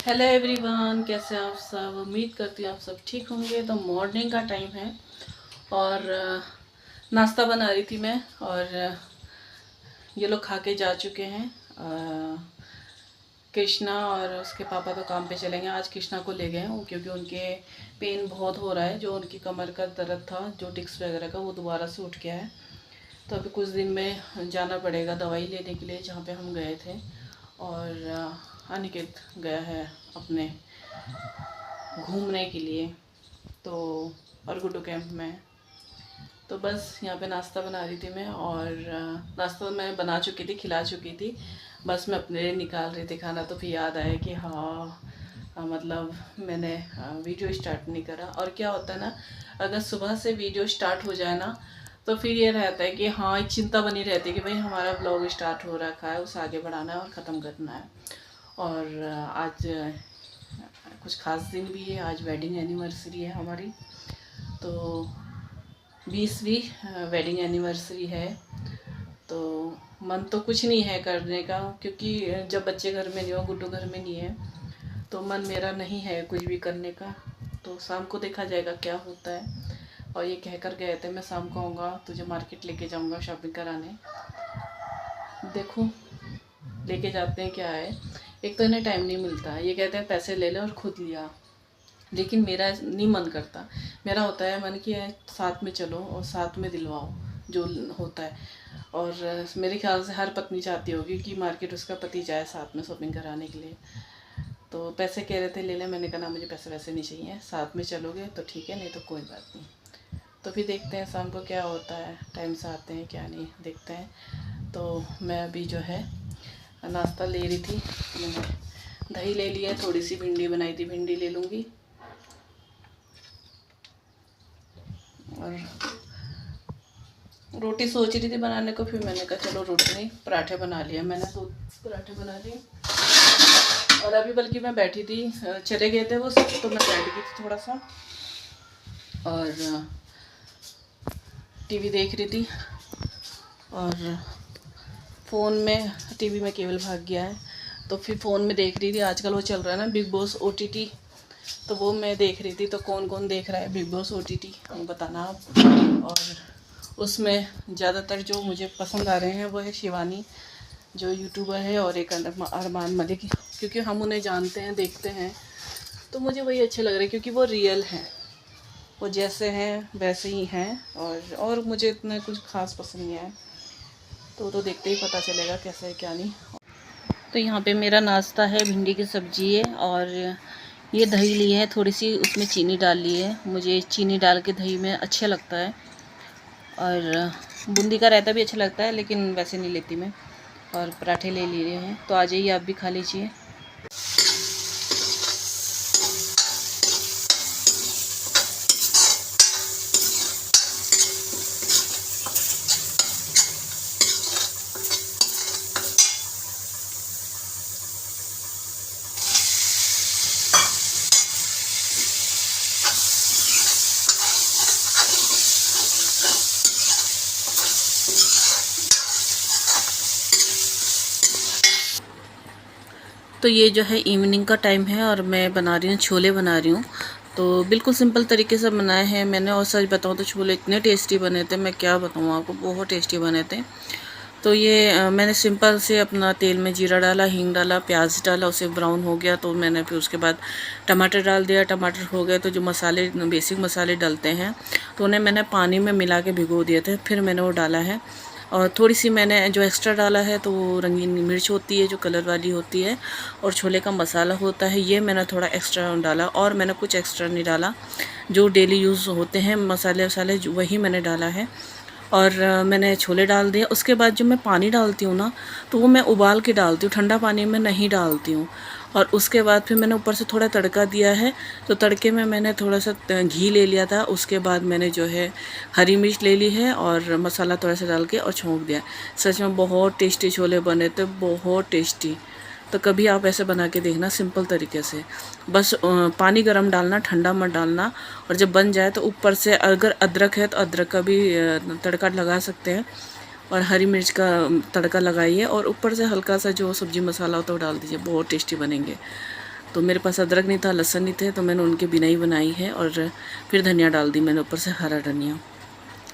Hello everyone, कैसे आप सब। उम्मीद करती हूँ आप सब ठीक होंगे। तो मॉर्निंग का टाइम है और नाश्ता बना रही थी मैं। और ये लोग खा के जा चुके हैं। कृष्णा और उसके पापा तो काम पे चलेंगे। आज कृष्णा को ले गए हैं क्योंकि उनके पेन बहुत हो रहा है। जो उनकी कमर का दर्द था, जो डिस्क वगैरह का, वो दोबारा से उठ गया है। तो अभी कुछ दिन में जाना पड़ेगा दवाई लेने के लिए जहाँ पे हम गए थे। और अनिकेत गया है अपने घूमने के लिए, तो और गुड्डू कैंप में। तो बस यहाँ पे नाश्ता बना रही थी मैं। और नाश्ता मैं बना चुकी थी, खिला चुकी थी। बस मैं अपने लिए निकाल रही थी खाना। तो फिर याद आया कि मतलब मैंने वीडियो स्टार्ट नहीं करा। और क्या होता है ना, अगर सुबह से वीडियो स्टार्ट हो जाए ना, तो फिर ये रहता है कि हाँ, एक चिंता बनी रहती है कि भाई हमारा ब्लॉग स्टार्ट हो रखा है, उसे आगे बढ़ाना है और ख़त्म करना है। और आज कुछ ख़ास दिन भी है। आज वेडिंग एनिवर्सरी है हमारी। तो 20वीं वेडिंग एनिवर्सरी है। तो मन तो कुछ नहीं है करने का, क्योंकि जब बच्चे घर में नहीं हो, गुड्डू घर में नहीं है, तो मन मेरा नहीं है कुछ भी करने का। तो शाम को देखा जाएगा क्या होता है। और ये कह कर गए थे मैं शाम को आऊँगा, तुझे मार्केट लेके जाऊँगा शॉपिंग कराने। देखो लेके जाते हैं क्या है। एक तो इन्हें टाइम नहीं मिलता, ये कहते हैं पैसे ले ले और खुद लिया। लेकिन मेरा नहीं मन करता। मेरा होता है मन कि साथ में चलो और साथ में दिलवाओ जो होता है। और मेरे ख्याल से हर पत्नी चाहती होगी कि मार्केट उसका पति जाए साथ में शॉपिंग कराने के लिए। तो पैसे कह रहे थे ले ले, मैंने कहा ना, मुझे पैसे वैसे नहीं चाहिए, साथ में चलोगे तो ठीक है, नहीं तो कोई बात नहीं। तो फिर देखते हैं शाम को क्या होता है, टाइम से आते हैं क्या नहीं, देखते हैं। तो मैं अभी जो है नाश्ता ले रही थी। मैंने दही ले लिया, थोड़ी सी भिंडी बनाई थी, भिंडी ले लूँगी। और रोटी सोच रही थी बनाने को, फिर मैंने कहा चलो रोटी नहीं, पराठे बना लिया मैंने। तो पराठे बना लिए। और अभी बल्कि मैं बैठी थी, चले गए थे वो सब, तो मैं बैठ गई थी थोड़ा सा और टीवी देख रही थी। और फ़ोन में, टीवी में केबल भाग गया है, तो फिर फ़ोन में देख रही थी। आजकल वो चल रहा है ना बिग बॉस OTT, तो वो मैं देख रही थी। तो कौन कौन देख रहा है बिग बॉस OTT बताना आप। और उसमें ज़्यादातर जो मुझे पसंद आ रहे हैं वो है शिवानी, जो यूट्यूबर है, और एक अरमान मलिक, क्योंकि हम उन्हें जानते हैं, देखते हैं, तो मुझे वही अच्छे लग रहे हैं क्योंकि वो रियल हैं, वो जैसे हैं वैसे ही हैं। और मुझे इतना कुछ ख़ास पसंद नहीं है। तो देखते ही पता चलेगा कैसे है क्या नहीं। तो यहाँ पे मेरा नाश्ता है, भिंडी की सब्ज़ी है और ये दही ली है, थोड़ी सी उसमें चीनी डाल ली है। मुझे चीनी डाल के दही में अच्छा लगता है। और बूंदी का रायता भी अच्छा लगता है, लेकिन वैसे नहीं लेती मैं। और पराठे ले लिए हैं, तो आ जाइए आप भी खा लीजिए। तो ये जो है इवनिंग का टाइम है और मैं बना रही हूँ, छोले बना रही हूँ। तो बिल्कुल सिंपल तरीके से बनाए हैं मैंने। और सच बताऊँ तो छोले इतने टेस्टी बने थे, मैं क्या बताऊँ आपको, बहुत टेस्टी बने थे। तो ये मैंने सिंपल से अपना तेल में जीरा डाला, हींग डाला, प्याज डाला, उसे ब्राउन हो गया तो मैंने फिर उसके बाद टमाटर डाल दिया। टमाटर हो गए तो जो मसाले, बेसिक मसाले डलते हैं, तो उन्हें मैंने पानी में मिला के भिगो दिए थे, फिर मैंने वो डाला है। और थोड़ी सी मैंने जो एक्स्ट्रा डाला है तो वो रंगीन मिर्च होती है, जो कलर वाली होती है, और छोले का मसाला होता है, ये मैंने थोड़ा एक्स्ट्रा डाला। और मैंने कुछ एक्स्ट्रा नहीं डाला, जो डेली यूज़ होते हैं मसाले वसाले वही मैंने डाला है। और मैंने छोले डाल दिए। उसके बाद जो मैं पानी डालती हूँ ना, तो वो मैं उबाल के डालती हूँ, ठंडा पानी में नहीं डालती हूँ। और उसके बाद फिर मैंने ऊपर से थोड़ा तड़का दिया है। तो तड़के में मैंने थोड़ा सा घी ले लिया था। उसके बाद मैंने जो है हरी मिर्च ले ली है और मसाला थोड़ा सा डाल के और छोंक दिया। सच में बहुत टेस्टी छोले बने थे, बहुत टेस्टी। तो कभी आप ऐसे बना के देखना सिंपल तरीके से। बस पानी गरम डालना, ठंडा मत डालना। और जब बन जाए तो ऊपर से अगर अदरक है तो अदरक का भी तड़का लगा सकते हैं, और हरी मिर्च का तड़का लगाइए, और ऊपर से हल्का सा जो सब्ज़ी मसाला होता है वो डाल दीजिए, बहुत टेस्टी बनेंगे। तो मेरे पास अदरक नहीं था, लहसुन नहीं थे, तो मैंने उनके बिना ही बनाई है। और फिर धनिया डाल दी मैंने ऊपर से, हरा धनिया।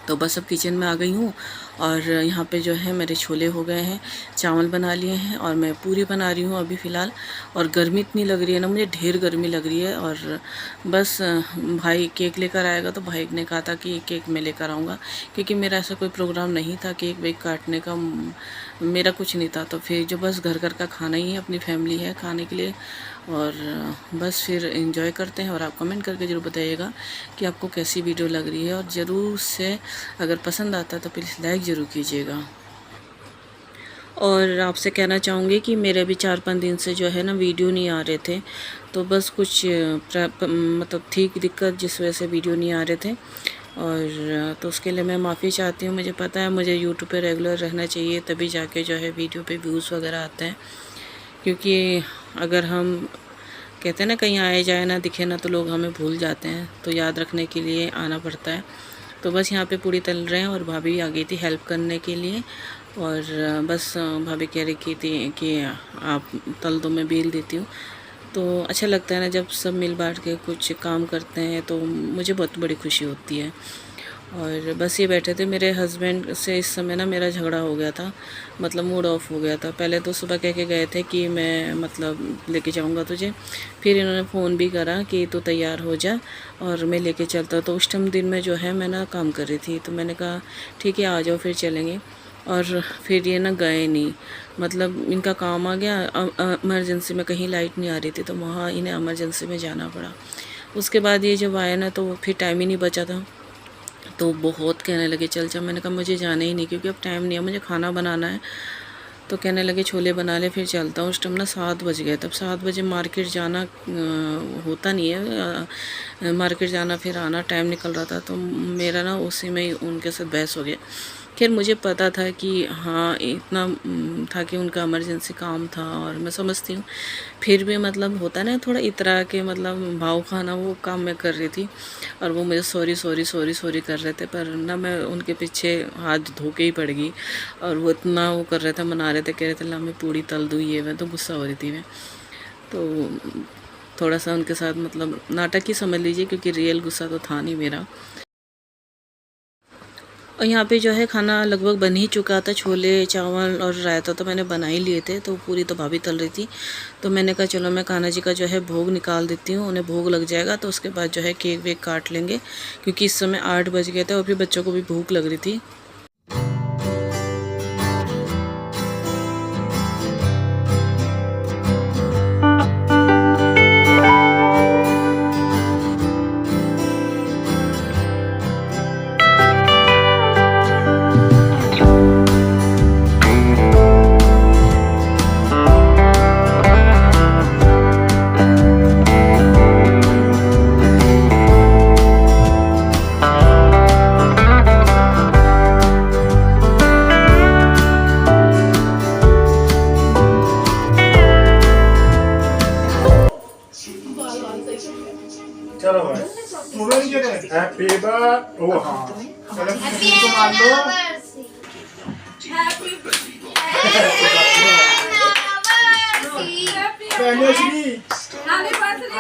तो बस अब किचन में आ गई हूँ और यहाँ पे जो है मेरे छोले हो गए हैं, चावल बना लिए हैं और मैं पूरी बना रही हूँ अभी फ़िलहाल। और गर्मी इतनी लग रही है ना, मुझे ढेर गर्मी लग रही है। और बस भाई केक लेकर आएगा, तो भाई ने कहा था कि केक मैं लेकर आऊँगा, क्योंकि मेरा ऐसा कोई प्रोग्राम नहीं था केक वेक काटने का, मेरा कुछ नहीं था। तो फिर जो बस घर घर का खाना ही है, अपनी फैमिली है खाने के लिए। और बस फिर एंजॉय करते हैं। और आप कमेंट करके ज़रूर बताइएगा कि आपको कैसी वीडियो लग रही है, और ज़रूर से अगर पसंद आता है तो प्लीज़ लाइक ज़रूर कीजिएगा। और आपसे कहना चाहूँगी कि मेरे भी 4-5 दिन से जो है ना वीडियो नहीं आ रहे थे, तो बस कुछ मतलब थी दिक्कत, जिस वजह से वीडियो नहीं आ रहे थे। और तो उसके लिए मैं माफ़ी चाहती हूँ। मुझे पता है मुझे यूट्यूब पे रेगुलर रहना चाहिए, तभी जाके जो है वीडियो पे व्यूज़ वगैरह आते हैं। क्योंकि अगर हम कहते हैं ना कहीं आए जाए ना दिखे ना, तो लोग हमें भूल जाते हैं, तो याद रखने के लिए आना पड़ता है। तो बस यहाँ पे पूड़ी तल रहे हैं और भाभी आ गई थी हेल्प करने के लिए। और बस भाभी कह रही थी कि आप तल दो, मैं बेल देती हूँ। तो अच्छा लगता है ना जब सब मिल बांट के कुछ काम करते हैं, तो मुझे बहुत बड़ी खुशी होती है। और बस ये बैठे थे, मेरे हस्बैंड से इस समय ना मेरा झगड़ा हो गया था, मतलब मूड ऑफ हो गया था। पहले तो सुबह कह के गए थे कि मैं मतलब लेके जाऊंगा तुझे, फिर इन्होंने फ़ोन भी करा कि तू तैयार हो जा और मैं लेके चलता। तो उस टाइम दिन में जो है मैं ना काम कर रही थी, तो मैंने कहा ठीक है आ जाओ फिर चलेंगे। और फिर ये ना गए नहीं, मतलब इनका काम आ गया, इमरजेंसी में कहीं लाइट नहीं आ रही थी, तो वहाँ इन्हें इमरजेंसी में जाना पड़ा। उसके बाद ये जब आए ना, तो फिर टाइम ही नहीं बचा था, तो बहुत कहने लगे चल चल। मैंने कहा मुझे जाना ही नहीं, क्योंकि अब टाइम नहीं है, मुझे खाना बनाना है। तो कहने लगे छोले बना ले फिर चलता हूँ। उस टाइम ना 7 बज गए, तब 7 बजे मार्केट जाना होता नहीं है, मार्केट जाना फिर आना टाइम निकल रहा था। तो मेरा ना उसी में ही उनके साथ बहस हो गया। खैर मुझे पता था कि हाँ इतना था कि उनका इमरजेंसी काम था, और मैं समझती हूँ, फिर भी मतलब होता ना थोड़ा इतरा के मतलब भाव खाना, वो काम मैं कर रही थी। और वो मुझे सॉरी सॉरी सॉरी सॉरी कर रहे थे, पर ना मैं उनके पीछे हाथ धो के ही पड़ गई। और वो इतना वो कर रहे थे, मना रहे थे, कह रहे थे ला मैं पूड़ी तल दूँ ये, मैं तो गुस्सा हो रही थी मैं। तो थोड़ा सा उनके साथ मतलब नाटक ही समझ लीजिए, क्योंकि रियल गुस्सा तो था नहीं मेरा। और यहाँ पे जो है खाना लगभग बन ही चुका था, छोले चावल और रायता तो मैंने बना ही लिए थे। तो पूरी तो भाभी तल रही थी, तो मैंने कहा चलो मैं कान्हा जी का जो है भोग निकाल देती हूँ, उन्हें भोग लग जाएगा, तो उसके बाद जो है केक वेक काट लेंगे, क्योंकि इस समय 8 बज गए थे और फिर बच्चों को भी भूख लग रही थी। चलो भाई हैप्पी बर्थडे। ओ हाँ चलो तो मान लो।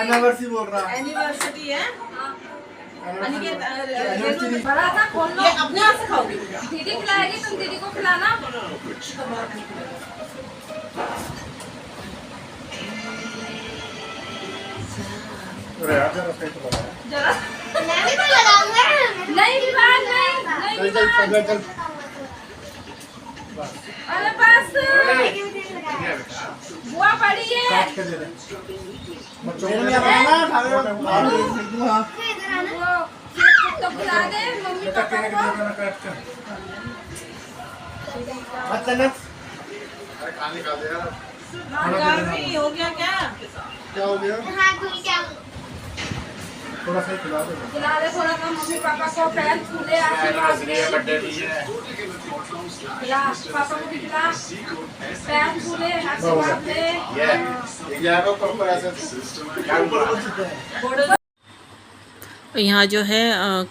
एनिवर्सरी बोल रहा है। एनिवर्सरी है। बड़ा था खोल लो, अपने आप से खाओगे। दीदी खिलाएगी, तुम दीदी को खिलाना। जरा मैं भी तो लगाऊंगा। नहीं विवाद नहीं विवाद। अरे बस बुआ पड़ी है। बच्चों को नहीं आना ना, तो खिला दे मम्मी पापा को। खाने खा दे यार। गर्मी हो गया क्या हो गया? हाथ धुल क्या थोड़ा सा खिला दे। खिला दे थोड़ा सा मम्मी पापा को, पैर छूले आशीर्वाद दे। खिला पापा को भी खिला, पैर छूले आशीर्वाद दे। यहाँ जो है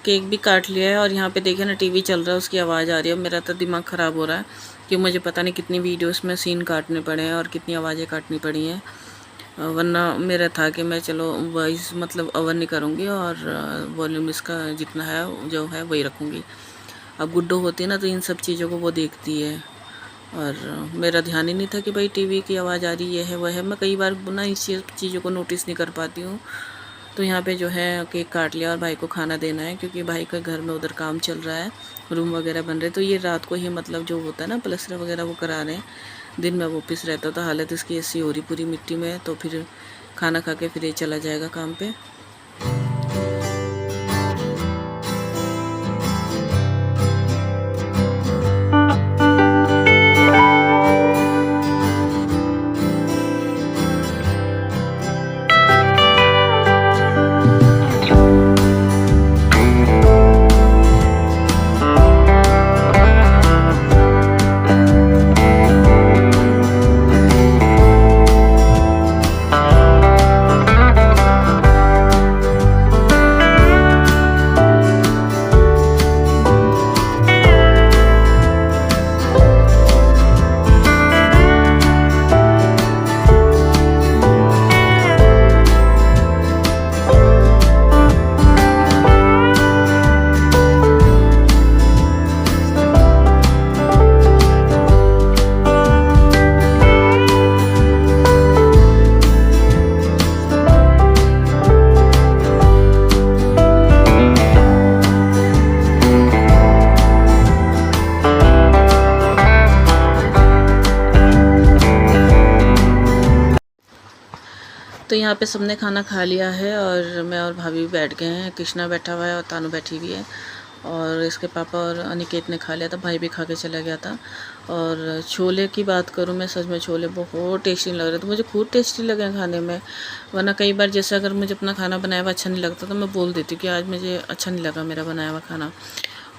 केक भी काट लिया है, और यहाँ पे देखिए ना टीवी चल रहा है, उसकी आवाज़ आ रही है। मेरा तो दिमाग ख़राब हो रहा है कि मुझे पता नहीं कितनी वीडियोस में सीन काटने पड़े हैं और कितनी आवाज़ें काटनी पड़ी हैं। वरना मेरा था कि मैं चलो वॉइस मतलब ओवन नहीं करूँगी और वॉल्यूम इसका जितना है जो है वही रखूँगी। अब गुड्डो होती है ना तो इन सब चीज़ों को वो देखती है और मेरा ध्यान ही नहीं था कि भाई टीवी की आवाज़ आ रही है, ये है वह है। मैं कई बार ना इस चीज़ों को नोटिस नहीं कर पाती हूँ। तो यहाँ पे जो है केक काट लिया और भाई को खाना देना है क्योंकि भाई का घर में उधर काम चल रहा है, रूम वगैरह बन रहे। तो ये रात को ही मतलब जो होता है ना प्लस्तर वगैरह वो करा रहे हैं, दिन में वो ऑफिस रहता। तो हालत इसकी ऐसी हो रही पूरी मिट्टी में। तो फिर खाना खा के फिर ये चला जाएगा काम पे। तो यहाँ पे सबने खाना खा लिया है और मैं और भाभी भी बैठ गए हैं। कृष्णा बैठा हुआ है और तानू बैठी हुई है और इसके पापा और अनिकेत ने खा लिया था, भाई भी खा के चला गया था। और छोले की बात करूँ मैं, सच में छोले बहुत टेस्टी लग रहे थे, मुझे खूब टेस्टी लगे खाने में। वरना कई बार जैसे अगर मुझे अपना खाना बनाया हुआ अच्छा नहीं लगता तो मैं बोल देती हूँ कि आज मुझे अच्छा नहीं लगा मेरा बनाया हुआ खाना।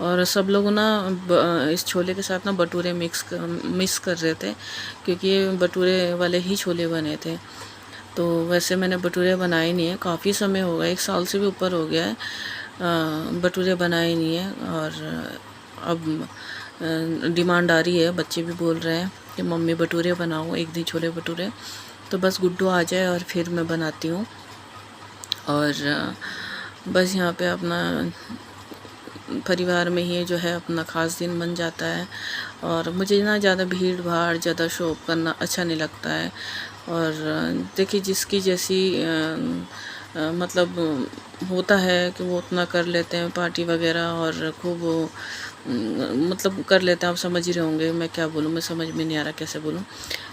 और सब लोग ना इस छोले के साथ ना भटूरे मिक्स कर रहे थे क्योंकि ये भटूरे वाले ही छोले बने थे। तो वैसे मैंने भटूरे बनाए नहीं है, काफ़ी समय हो गया, 1 साल से भी ऊपर हो गया है भटूरे बनाए नहीं है। और अब डिमांड आ रही है, बच्चे भी बोल रहे हैं कि मम्मी भटूरे बनाओ, एक दिन छोले भटूरे। तो बस गुड्डू आ जाए और फिर मैं बनाती हूँ। और बस यहाँ पे अपना परिवार में ही जो है अपना ख़ास दिन बन जाता है। और मुझे ना ज़्यादा भीड़ भाड़ ज़्यादा शो ऑफ करना अच्छा नहीं लगता है। और देखिए जिसकी जैसी मतलब होता है कि वो उतना कर लेते हैं पार्टी वगैरह और खूब मतलब कर लेते हैं। आप समझ ही रहे होंगे मैं क्या बोलूँ, मैं समझ में नहीं आ रहा कैसे बोलूँ।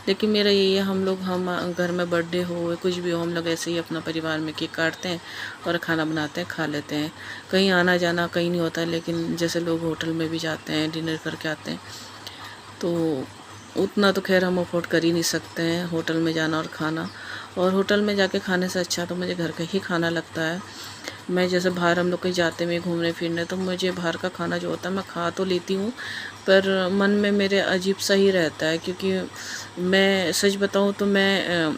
लेकिन मेरा यही है, हम घर में बर्थडे हो कुछ भी हो, हम लोग ऐसे ही अपना परिवार में केक काटते हैं और खाना बनाते हैं, खा लेते हैं। कहीं आना जाना कहीं नहीं होता, लेकिन जैसे लोग होटल में भी जाते हैं, डिनर करके आते हैं, तो उतना तो खैर हम अफोर्ड कर ही नहीं सकते हैं होटल में जाना और खाना। और होटल में जाके खाने से अच्छा तो मुझे घर का ही खाना लगता है। मैं जैसे बाहर हम लोग कहीं जाते हैं घूमने फिरने, तो मुझे बाहर का खाना जो होता है मैं खा तो लेती हूँ, पर मन में मेरे अजीब सा ही रहता है। क्योंकि मैं सच बताऊँ तो मैं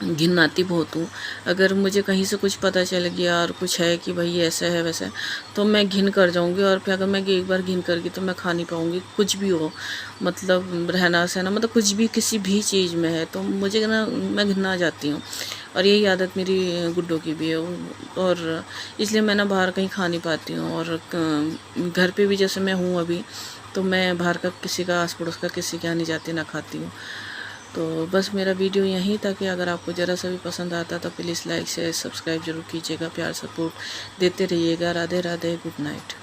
घिनाती बहुत हूँ। अगर मुझे कहीं से कुछ पता चल गया और कुछ है कि भाई ऐसा है वैसा है, तो मैं घिन कर जाऊँगी। और फिर अगर मैं एक बार घिन कर गई तो मैं खा नहीं पाऊँगी, कुछ भी हो, मतलब रहना सहना, मतलब कुछ भी किसी भी चीज़ में है तो मुझे ना मैं घिना जाती हूँ। और यही आदत मेरी गुड्डो की भी है। और इसलिए मैं ना बाहर कहीं खा नहीं पाती हूँ। और घर पे भी जैसे मैं हूँ अभी, तो मैं बाहर का किसी का आस पड़ोस का किसी के यहाँ नहीं जाती, ना खाती हूँ। तो बस मेरा वीडियो यहीं था कि अगर आपको ज़रा सा भी पसंद आता तो प्लीज़ लाइक शेयर सब्सक्राइब जरूर कीजिएगा, प्यार सपोर्ट देते रहिएगा। Radhe Radhe, good night.